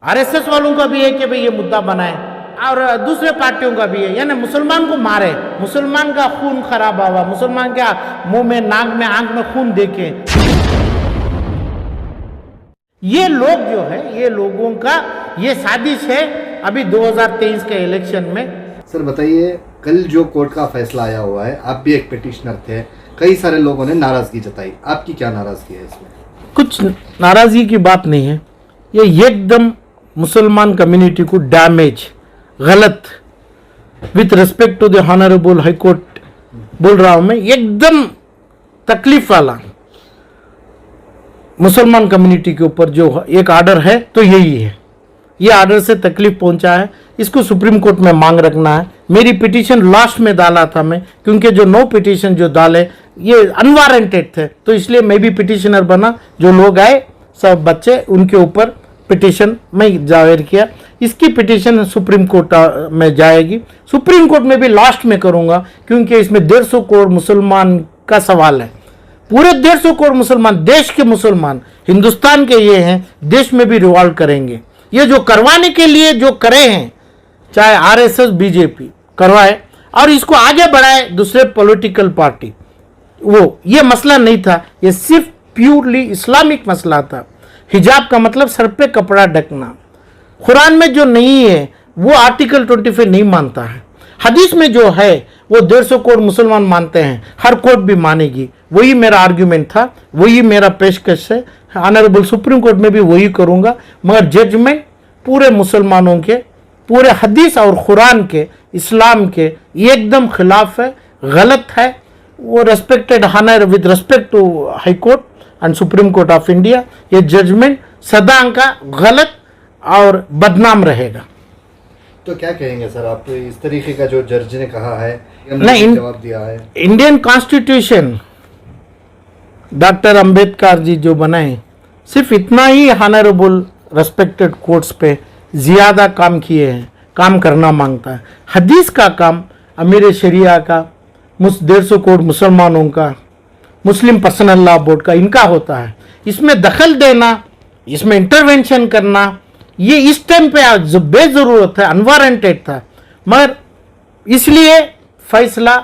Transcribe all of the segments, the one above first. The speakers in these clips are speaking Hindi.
आरएसएस वालों का भी है कि भाई ये मुद्दा बनाए और दूसरे पार्टियों का भी है, यानी मुसलमान को मारे, मुसलमान का खून खराब हुआ, मुसलमान के मुंह में, नाक में, आंख में खून देके। ये लोग जो है, ये लोगों का ये साजिश है अभी 2023 के इलेक्शन में। सर बताइए, कल जो कोर्ट का फैसला आया हुआ है, आप भी एक पिटिशनर थे, कई सारे लोगों ने नाराजगी जताई, आपकी क्या नाराजगी है इसमें? कुछ नाराजगी की बात नहीं है, ये एकदम मुसलमान कम्युनिटी को डैमेज, गलत, with respect to the honourable high court बोल रहा हूं मैं, एकदम तकलीफ वाला मुसलमान कम्युनिटी के ऊपर जो एक आर्डर है तो यही है। ये आर्डर से तकलीफ पहुंचा है, इसको सुप्रीम कोर्ट में मांग रखना है। मेरी पिटीशन लास्ट में डाला था मैं, क्योंकि जो 9 पिटीशन जो डाले ये अनवारंटेड थे, तो इसलिए मैं भी पिटीशनर बना। जो लोग आए सब बच्चे, उनके ऊपर पिटीशन मैं जाहिर किया। इसकी पिटीशन सुप्रीम कोर्ट में जाएगी, सुप्रीम कोर्ट में भी लास्ट में करूंगा, क्योंकि इसमें 150 करोड़ मुसलमान का सवाल है। पूरे 150 करोड़ मुसलमान, देश के मुसलमान, हिंदुस्तान के ये हैं, देश में भी रिवॉल्व करेंगे। ये जो करवाने के लिए जो करे हैं, चाहे आरएसएस बीजेपी करवाए और इसको आगे बढ़ाए दूसरे पॉलिटिकल पार्टी, वो ये मसला नहीं था, ये सिर्फ प्योरली इस्लामिक मसला था। हिजाब का मतलब सर पे कपड़ा ढकना, कुरान में जो नहीं है वो आर्टिकल 25 नहीं मानता है। हदीस में जो है वो 150 करोड़ मुसलमान मानते हैं, हर कोर्ट भी मानेगी। वही मेरा आर्ग्यूमेंट था, वही मेरा पेशकश है। ऑनरेबल सुप्रीम कोर्ट में भी वही करूंगा, मगर जजमेंट पूरे मुसलमानों के, पूरे हदीस और कुरान के, इस्लाम के एकदम खिलाफ है, गलत है। वो respected honour with respect to high court and supreme court of India, ये जजमेंट सदा का गलत और बदनाम रहेगा। तो क्या कहेंगे सर आप इस तरीके का जो जज ने कहा है, नहीं, जवाब दिया है? Indian constitution doctor Ambedkar ji जो बनाए, सिर्फ इतना ही ऑनरेबल रेस्पेक्टेड कोर्ट्स पे ज़्यादा काम किए हैं, काम करना मांगता है। हदीस का काम अमीर शरिया का, 150 करोड़ मुसलमानों का, मुस्लिम पर्सनल लॉ बोर्ड का, इनका होता है। इसमें दखल देना, इसमें इंटरवेंशन करना, ये इस टाइम पे जो बेजरूरत है, अनवारंटेड था। मगर इसलिए फैसला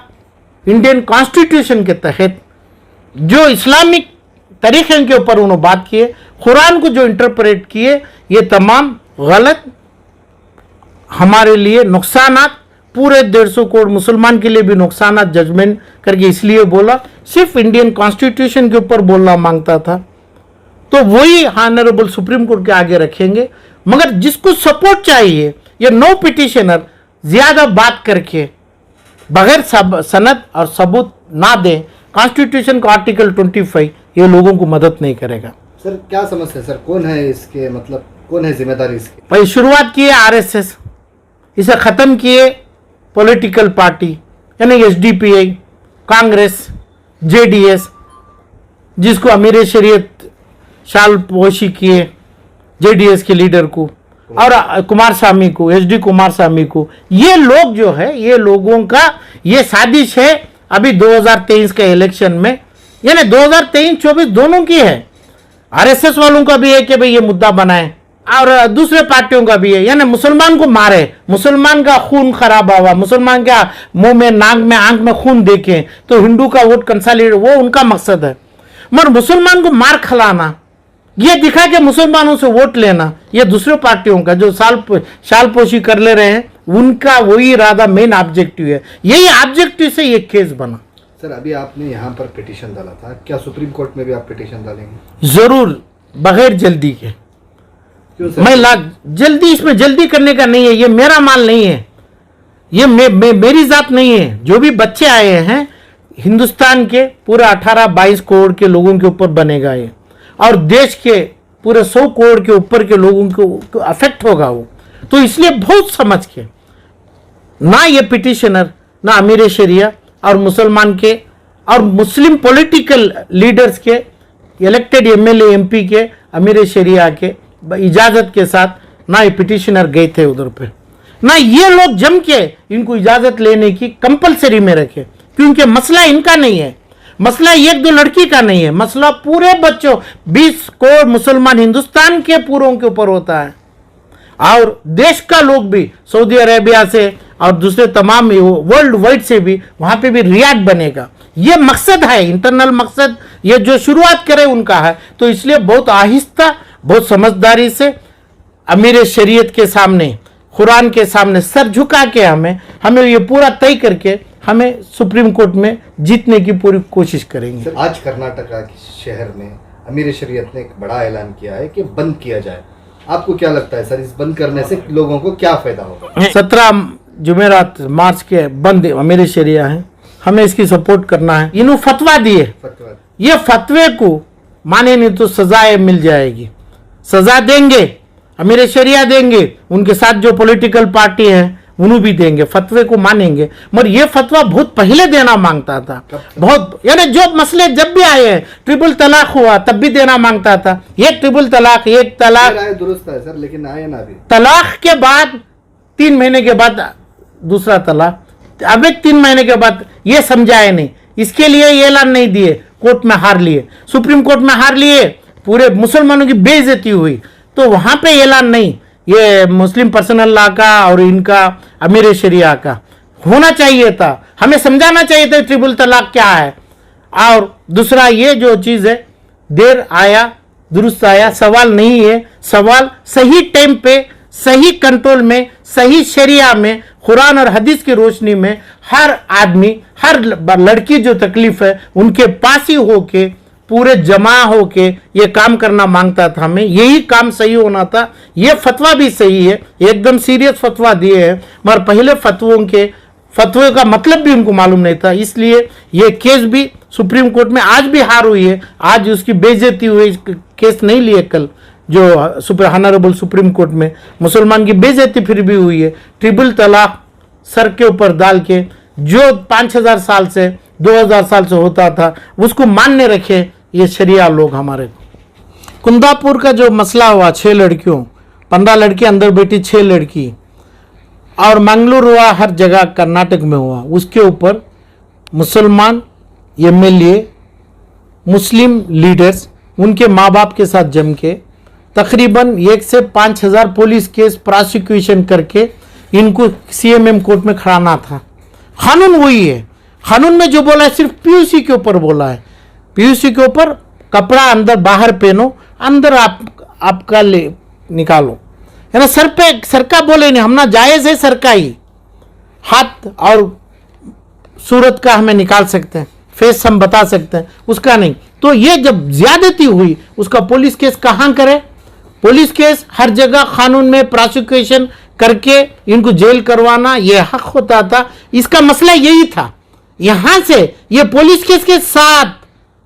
इंडियन कॉन्स्टिट्यूशन के तहत जो इस्लामिक तरीक़े के ऊपर उन्होंने बात किए, कुरान को जो इंटरप्रेट किए, ये तमाम गलत, हमारे लिए नुकसानात, पूरे 150 करोड़ मुसलमान के लिए भी नुकसानात जजमेंट करके इसलिए बोला। सिर्फ इंडियन कॉन्स्टिट्यूशन के ऊपर बोलना मांगता था, तो वही ऑनरेबल सुप्रीम कोर्ट के आगे रखेंगे। मगर जिसको सपोर्ट चाहिए, ये 9 पिटिशनर ज्यादा बात करके बगैर सनद और सबूत ना दें, कॉन्स्टिट्यूशन का आर्टिकल 25 ये लोगों को मदद नहीं करेगा। सर क्या समझते हैं सर, कौन है इसके, मतलब कौन है जिम्मेदारी इसकी? भाई शुरुआत की है आरएसएस, इसे ख़त्म किए पॉलिटिकल पार्टी, यानी एसडीपीआई, कांग्रेस, जेडीएस, जिसको अमीर शरीयत शाल पोशी किए जेडीएस के लीडर को, और कुमार स्वामी को, एचडी कुमार स्वामी को। ये लोग जो है, ये लोगों का ये साजिश है अभी 2023 के इलेक्शन में, यानी 2023-24 दोनों की है। आरएसएस वालों का भी है कि भाई ये मुद्दा बनाए और दूसरे पार्टियों का भी है, यानी मुसलमान को मारे, मुसलमान का खून खराब हुआ, मुसलमान का मुंह में, नाक में, आंख में खून देखे तो हिंदू का वोट कंसोलिडेट, वो उनका मकसद है। मगर मुसलमान को मार खिलाना, ये दिखा के मुसलमानों से वोट लेना, ये दूसरे पार्टियों का जो शालपोशी कर ले रहे हैं, उनका वही इरादा, मेन ऑब्जेक्टिव है। यही ऑब्जेक्टिव से ये केस बना। सर अभी आपने यहाँ पर पिटीशन डाला था, क्या सुप्रीम कोर्ट में भी आप पिटीशन डालेंगे? जरूर, बगैर जल्दी के। क्यों सर? मैं जल्दी, इसमें जल्दी करने का नहीं है, ये मेरा माल नहीं है, ये मेरी जात नहीं है। जो भी बच्चे आए हैं हिंदुस्तान के पूरे 18-22 करोड़ के लोगों के ऊपर बनेगा ये, और देश के पूरे 100 करोड़ के ऊपर के लोगों को अफेक्ट होगा वो। तो इसलिए बहुत समझ के, ना ये पिटिशनर, ना अमीर शरिया और मुसलमान के और मुस्लिम पॉलिटिकल लीडर्स के, इलेक्टेड एमएलए एमपी के, अमीर शरिया के इजाज़त के साथ ना ये पिटिशनर गए थे उधर पे, ना ये लोग जम के इनको इजाज़त लेने की कंपलसरी में रखे, क्योंकि मसला इनका नहीं है, मसला 1-2 लड़की का नहीं है, मसला पूरे बच्चों 20 करोड़ मुसलमान हिंदुस्तान के पूरों के ऊपर होता है। और देश का लोग भी सऊदी अरेबिया से और दूसरे तमाम वर्ल्ड वाइड से भी वहाँ पे भी रियाद बनेगा। ये मकसद है, इंटरनल मकसद, ये जो शुरुआत करे उनका है। तो इसलिए बहुत आहिस्ता, बहुत समझदारी से अमीर शरीयत के सामने, कुरान के सामने सर झुका के हमें ये पूरा तय करके हमें सुप्रीम कोर्ट में जीतने की पूरी कोशिश करेंगे। सर, आज कर्नाटका के शहर में अमीर शरीयत ने एक बड़ा ऐलान किया है कि बंद किया जाए। आपको क्या लगता है सर, इस बंद करने से लोगों को क्या फायदा होगा? 17 जुमेरात मार्च के बंद अमीर शरिया है, हमें इसकी सपोर्ट करना है। इन्हों फतवा दिए, ये फतवे को माने नहीं तो सजाएं मिल जाएगी, सजा देंगे, अमीर शरिया देंगे, उनके साथ जो पॉलिटिकल पार्टी है उन्हों भी देंगे, फतवे को मानेंगे। मगर ये फतवा बहुत पहले देना मांगता था, बहुत, यानी जो मसले जब भी आए हैं, ट्रिपल तलाक हुआ तब भी देना मांगता था। ये ट्रिपल तलाक, एक तलाक दुरुस्त है सर, लेकिन आए ना अभी। तलाक के बाद 3 महीने के बाद दूसरा तलाक, अब एक 3 महीने के बाद ये समझाए नहीं, इसके लिए ये ऐलान नहीं दिए, कोर्ट में हार लिए, सुप्रीम कोर्ट में हार लिए, पूरे मुसलमानों की बेइज्जती हुई। तो वहां पे ऐलान नहीं, ये मुस्लिम पर्सनल लॉ का और इनका अमीर शरिया का होना चाहिए था, हमें समझाना चाहिए था ट्रिपल तलाक क्या है। और दूसरा ये जो चीज़ है, देर आया दुरुस्त आया, सवाल नहीं है, सवाल सही टाइम पे, सही कंट्रोल में, सही शरिया में, कुरान और हदीस की रोशनी में हर आदमी, हर लड़की जो तकलीफ है उनके पास ही होके, पूरे जमा होके ये काम करना मांगता था। हमें यही काम सही होना था। ये फतवा भी सही है, एकदम सीरियस फतवा दिए हैं, मगर पहले फतवे का मतलब भी उनको मालूम नहीं था। इसलिए ये केस भी सुप्रीम कोर्ट में आज भी हार हुई है, आज उसकी बेइज्जती हुई, केस नहीं लिए कल जो ऑनरेबल सुप्रीम कोर्ट में, मुसलमान की बेइज्जती फिर भी हुई है। ट्रिपल तलाक सर के ऊपर डाल के जो 5000 साल से 2000 साल से होता था उसको मानने रखे ये शरिया लोग हमारे। कुंदापुर का जो मसला हुआ, 6 लड़कियों, 15 लड़की अंदर बैठी, 6 लड़की, और मंगलूर हुआ, हर जगह कर्नाटक में हुआ, उसके ऊपर मुसलमान MLA, मुस्लिम लीडर्स, उनके माँ बाप के साथ जम के तकरीबन 1 से 5000 पुलिस केस प्रोसिक्यूशन करके इनको CMM कोर्ट में खड़ाना था। कानून वही है, कानून में जो बोला है सिर्फ PUC के ऊपर बोला है, PUC के ऊपर कपड़ा अंदर बाहर पहनो, अंदर आपका ले निकालो, है ना। सर का बोले नहीं, हम ना जायज़ है सर का ही, हाथ और सूरत का हमें निकाल सकते हैं, फेस हम बता सकते हैं, उसका नहीं। तो ये जब ज्यादती हुई, उसका पुलिस केस कहाँ करे? पुलिस केस हर जगह कानून में प्रोसिक्यूशन करके इनको जेल करवाना ये हक होता था। इसका मसला यही था। यहां से ये पुलिस केस के साथ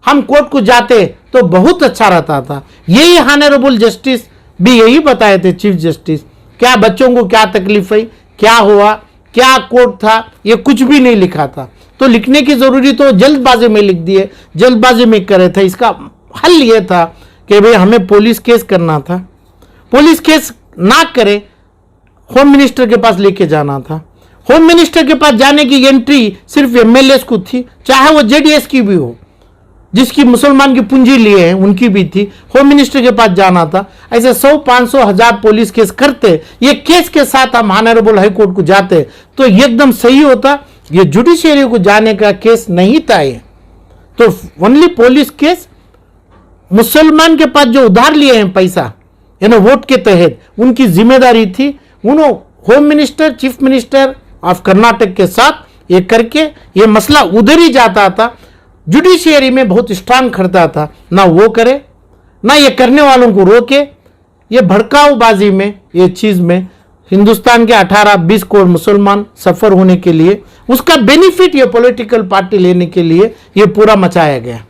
हम कोर्ट को जाते तो बहुत अच्छा रहता था। यही ऑनरेबल जस्टिस भी यही बताए थे, चीफ जस्टिस, क्या बच्चों को क्या तकलीफ हुई, क्या हुआ, क्या कोर्ट था, ये कुछ भी नहीं लिखा था। तो लिखने की जरूरी तो जल्दबाजी में लिख दिए, जल्दबाजी में करे थे। इसका हल ये था कि भाई हमें पुलिस केस करना था, पुलिस केस ना करे, होम मिनिस्टर के पास लेके जाना था। होम मिनिस्टर के पास जाने की एंट्री सिर्फ MLAs को थी, चाहे वो JDS की भी हो, जिसकी मुसलमान की पूंजी लिए हैं उनकी भी थी, होम मिनिस्टर के पास जाना था। ऐसे 100, 500, 1000 पुलिस केस करते, ये केस के साथ हम ऑनरेबल हाई कोर्ट को जाते तो एकदम सही होता। ये जुडिशियरी को जाने का केस नहीं था ये, तो ओनली पुलिस केस। मुसलमान के पास जो उधार लिए हैं पैसा, यानी वोट के तहत, उनकी जिम्मेदारी थी, उन्होंने home minister, chief minister of Karnataka के साथ ये करके ये मसला उधर ही जाता था। जुडिशियरी में बहुत स्ट्रांग करता था, ना वो करे ना ये करने वालों को रोके। ये भड़काऊबाजी में, ये चीज़ में हिंदुस्तान के 18-20 करोड़ मुसलमान सफ़र होने के लिए, उसका बेनिफिट ये पॉलिटिकल पार्टी लेने के लिए ये पूरा मचाया गया।